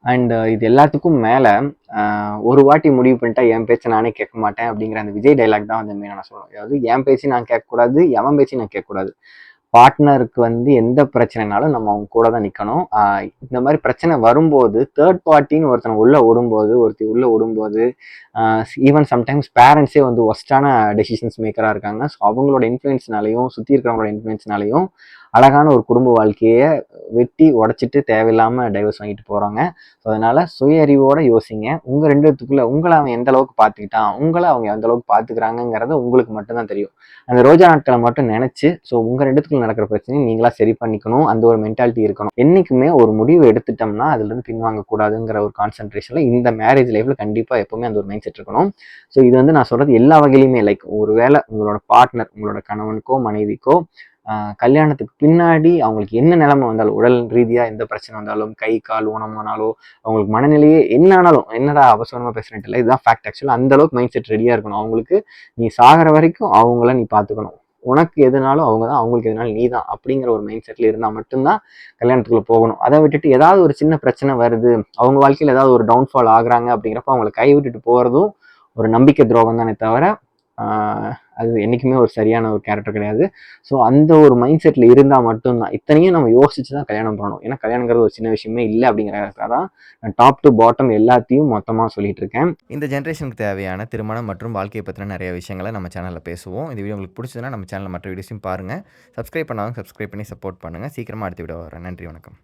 And இது எல்லாத்துக்கும் மேலே ஒரு வாட்டி முடிவு பண்ணிட்டா என் பேச்சை நானே கேட்க மாட்டேன் அப்படிங்கிற அந்த விஜய் டைலாக் தான் வந்து மெயினாக நான் சொல்லுவேன். அதாவது என் பேச்சு நான் கேட்கக்கூடாது, எவன் பேச்சு நான் கேட்கக்கூடாது. பார்ட்னருக்கு வந்து எந்த பிரச்சனைனாலும் நம்ம அவங்க கூட தான் நிற்கணும். இந்த மாதிரி பிரச்சனை வரும்போது தேர்ட் பார்ட்டின்னு ஒருத்தனை ஒருத்தி உள்ள விடும்போது ஈவன் சம்டைம்ஸ் பேரண்ட்ஸே வந்து ஒஸ்டான டெசிஷன்ஸ் மேக்கராக இருக்காங்க. ஸோ அவங்களோட இன்ஃப்ளூயன்ஸ்னாலையும் சுற்றி இருக்கிறவங்களோட இன்ஃப்ளூயன்ஸ்னாலையும் அழகான ஒரு குடும்ப வாழ்க்கையை வெட்டி உடச்சிட்டு தேவையில்லாமல் டைவர்ஸ் வாங்கிட்டு போகிறாங்க. ஸோ அதனால் சுய அறிவோட யோசிங்க. உங்கள் ரெண்டு பேத்துக்குள்ள உங்களை அவன் எந்த அளவுக்கு பார்த்துக்கிட்டான், உங்களை அவங்க எந்த அளவுக்கு பார்த்துக்கிறாங்கிறத உங்களுக்கு மட்டும்தான் தெரியும். அந்த ரோஜா நாட்களை மட்டும் நினச்சி ஸோ உங்கள் ரெண்டுத்துக்குள்ள நடக்கிற பிரச்சனையை நீங்களா சரி பண்ணிக்கணும். அந்த ஒரு மென்டாலிட்டி இருக்கணும். என்றைக்குமே ஒரு முடிவு எடுத்துட்டோம்னா அதுலேருந்து பின்வாங்கக்கூடாதுங்கிற ஒரு கான்சென்ட்ரேஷனில் இந்த மேரேஜ் லைஃப்பில் கண்டிப்பாக எப்போவுமே அந்த ஒரு மைண்ட் செட் இருக்கணும். ஸோ இது வந்து நான் சொல்கிறது எல்லா வகையிலுமே லைக் ஒரு வேளை உங்களோட பார்ட்னர் உங்களோட கணவனுக்கோ மனைவிக்கோ கல்யாணத்துக்கு பின்னாடி அவங்களுக்கு என்ன நிலைமை வந்தாலும், உடல் ரீதியாக எந்த பிரச்சனை வந்தாலும், கை கால் ஊனமானாலோ, அவங்களுக்கு மனநிலையே என்ன ஆனாலும், என்னடா அவசரமாக பேசுகிறேன்ட்டு இல்லை, இதுதான் ஃபேக்ட். ஆக்சுவலாக அந்த அளவுக்கு மைண்ட் செட் ரெடியாக இருக்கணும். அவங்களுக்கு நீ சாகிற வரைக்கும் அவங்கள நீ பார்த்துக்கணும். உனக்கு எதுனாலும் அவங்க தான், அவங்களுக்கு எதுனாலும் நீ தான் அப்படிங்கிற ஒரு மைண்ட் செட்டில் இருந்தால் மட்டும்தான் கல்யாணத்துக்குள்ளே போகணும். அதை விட்டுட்டு ஏதாவது ஒரு சின்ன பிரச்சனை வருது, அவங்க வாழ்க்கையில் ஏதாவது ஒரு டவுன்ஃபால் ஆகுறாங்க அப்படிங்கிறப்ப அவங்கள கைவிட்டுட்டு போகிறதும் ஒரு நம்பிக்கை துரோகம் தானே தவிர அது என்றைக்குமே ஒரு சரியான ஒரு கேரக்டர் கிடையாது. ஸோ அந்த ஒரு மைண்ட் செட்டில் இருந்தால் மட்டும்தான் இத்தனையும் நம்ம யோசிச்சு தான் கல்யாணம் பண்ணணும். ஏன்னா கல்யாணங்கிறது ஒரு சின்ன விஷயமே இல்லை அப்படிங்கிறதுக்காக தான் நான் டாப் டு பாட்டம் எல்லாத்தையும் மொத்தமாக சொல்லிட்டு இருக்கேன். இந்த ஜென்ரேஷனுக்கு தேவையான திருமணம் மற்றும் வாழ்க்கையை பற்றின நிறைய விஷயங்களை நம்ம சேனலில் பேசுவோம். இந்த வீடியோ உங்களுக்கு பிடிச்சதுன்னா நம்ம சேனலில் மற்ற வீடியோஸையும் பாருங்கள். சப்ஸ்கிரைப் பண்ணாலும் சப்ஸ்கிரைப் பண்ணி சப்போர்ட் பண்ணுங்கள். சீக்கிரமாக அடுத்த வீடியோ வரேன். நன்றி, வணக்கம்.